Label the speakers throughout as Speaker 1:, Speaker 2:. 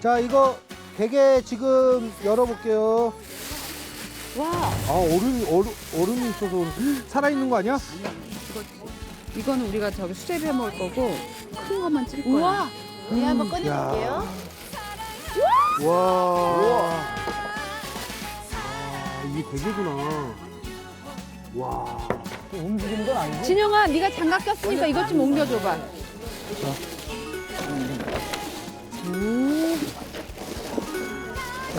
Speaker 1: 자, 이거 베개 지금 열어볼게요.
Speaker 2: 와.
Speaker 1: 아, 얼음이 있어서 살아있는 거 아니야?
Speaker 2: 이거는 우리가 저기 수제비 해 먹을 거고 큰 것만 찔 거야.
Speaker 3: 우와. 네, 한번 꺼내볼게요.
Speaker 1: 와. 이게 베개구나. 와.
Speaker 4: 움직이는 건 아니고.
Speaker 2: 진영아, 네가 장갑 꼈으니까 이것 좀 옮겨줘봐.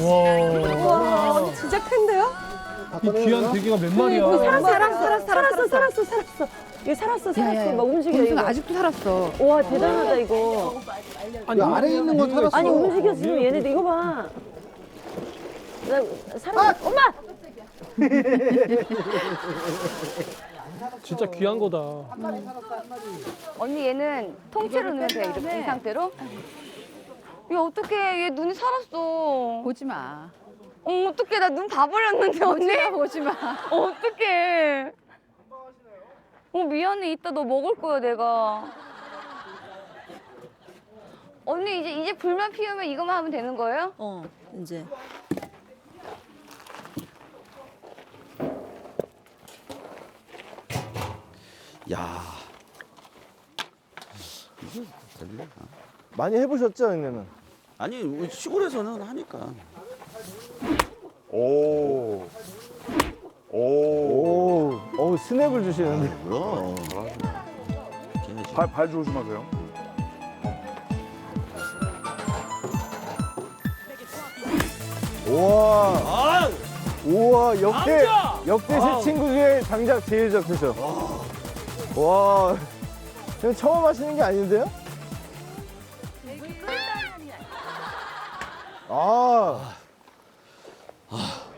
Speaker 4: 와.
Speaker 3: 와, 진짜 큰데요?
Speaker 4: 이 귀한 대게가 몇 마리야?
Speaker 3: 살았어. 이거 살았어. 막 움직여.
Speaker 2: 범수가
Speaker 3: 이거.
Speaker 2: 아직도 살았어.
Speaker 3: 와, 대단하다, 이거.
Speaker 1: 아니, 아래에 있는 건 살았어.
Speaker 3: 아니, 움직였어, 지금 얘네들. 이거 봐. 나 살았어. 엄마!
Speaker 4: 진짜 귀한 거다.
Speaker 5: 언니 얘는 통째로 넣으면 돼, 이렇게 이 상태로? 야, 어떡해. 얘 눈이 살았어.
Speaker 2: 보지 마.
Speaker 5: 어떡해. 나 눈 봐버렸는데, 언니?
Speaker 2: 보지 마.
Speaker 5: 어떡해. 미안해. 이따 너 먹을 거야, 내가. 언니, 이제 불만 피우면 이것만 하면 되는 거예요?
Speaker 3: 이제.
Speaker 6: 야. 이게 될려나?
Speaker 7: 많이 해보셨죠, 형님은?
Speaker 6: 아니 시골에서는 하니까.
Speaker 7: 오. 스냅을 주시는데.
Speaker 6: 뭐야?
Speaker 8: 발 조심하세요.
Speaker 7: 우와.
Speaker 6: 아!
Speaker 7: 우와, 역대 제 친구 중에 장작 제일 잡히죠. 와. 형 처음 하시는 게 아닌데요?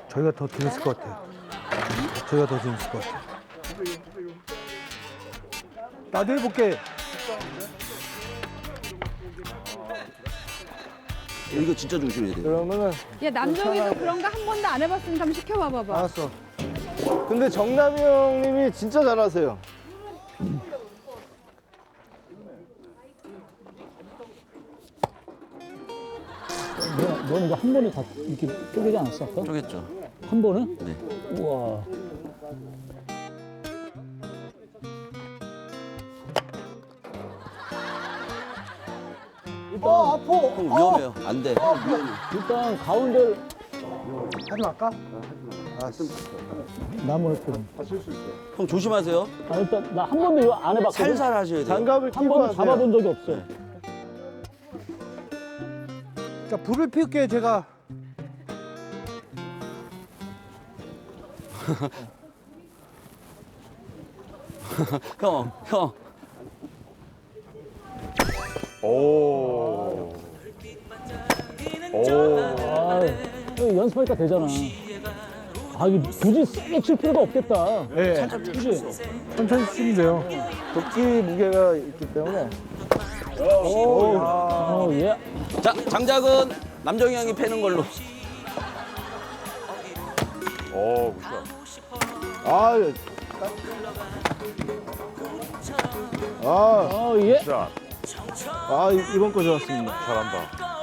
Speaker 1: 저희가 더 재밌을 것 같아요. 저희가 더 재밌을 것 같아요. 나도 해볼게.
Speaker 6: 이거 진짜 조심해야 돼.
Speaker 7: 그러면은
Speaker 2: 야, 남정이도 그런 거 한 번도 안 해봤으니까 한번 시켜봐 봐봐.
Speaker 7: 알았어. 근데 정남이 형님이 진짜 잘하세요.
Speaker 4: 너는 이거 한 번에 다 이렇게 쪼개지 않았어? 아까?
Speaker 6: 쪼겠죠.
Speaker 4: 한 번은?
Speaker 6: 네.
Speaker 4: 우와.
Speaker 6: 형 위험해요. 안 돼. 형 위험해.
Speaker 4: 일단 가운데
Speaker 1: 하지 말까?
Speaker 4: 나무를 좀.
Speaker 6: 형 조심하세요.
Speaker 4: 아, 일단 나 한 번도 이거 안 해봤거든.
Speaker 6: 살살 하셔야 돼요.
Speaker 7: 장갑을
Speaker 4: 한
Speaker 7: 끼고
Speaker 4: 번도
Speaker 7: 하세요.
Speaker 4: 잡아본 적이 없어.
Speaker 1: 자, 불을 피울게요, 제가.
Speaker 6: 형.
Speaker 8: 오.
Speaker 4: 아, 이거 연습하니까 되잖아. 아, 이게 굳이 세게 칠 필요가 없겠다.
Speaker 1: 네.
Speaker 4: 그치?
Speaker 1: 천천히 치면 돼요.
Speaker 7: 도끼 무게가 있기 때문에.
Speaker 4: 예.
Speaker 6: 자, 장작은 남정이 형이 패는 걸로.
Speaker 8: 오, 굿샷.
Speaker 4: 예.
Speaker 8: 굿샷.
Speaker 7: 이번 거 좋았습니다.
Speaker 8: 잘한다.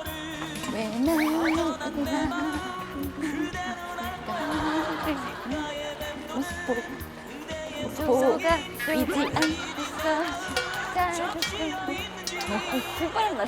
Speaker 5: 보이지 않겠어. 잘 출발은 나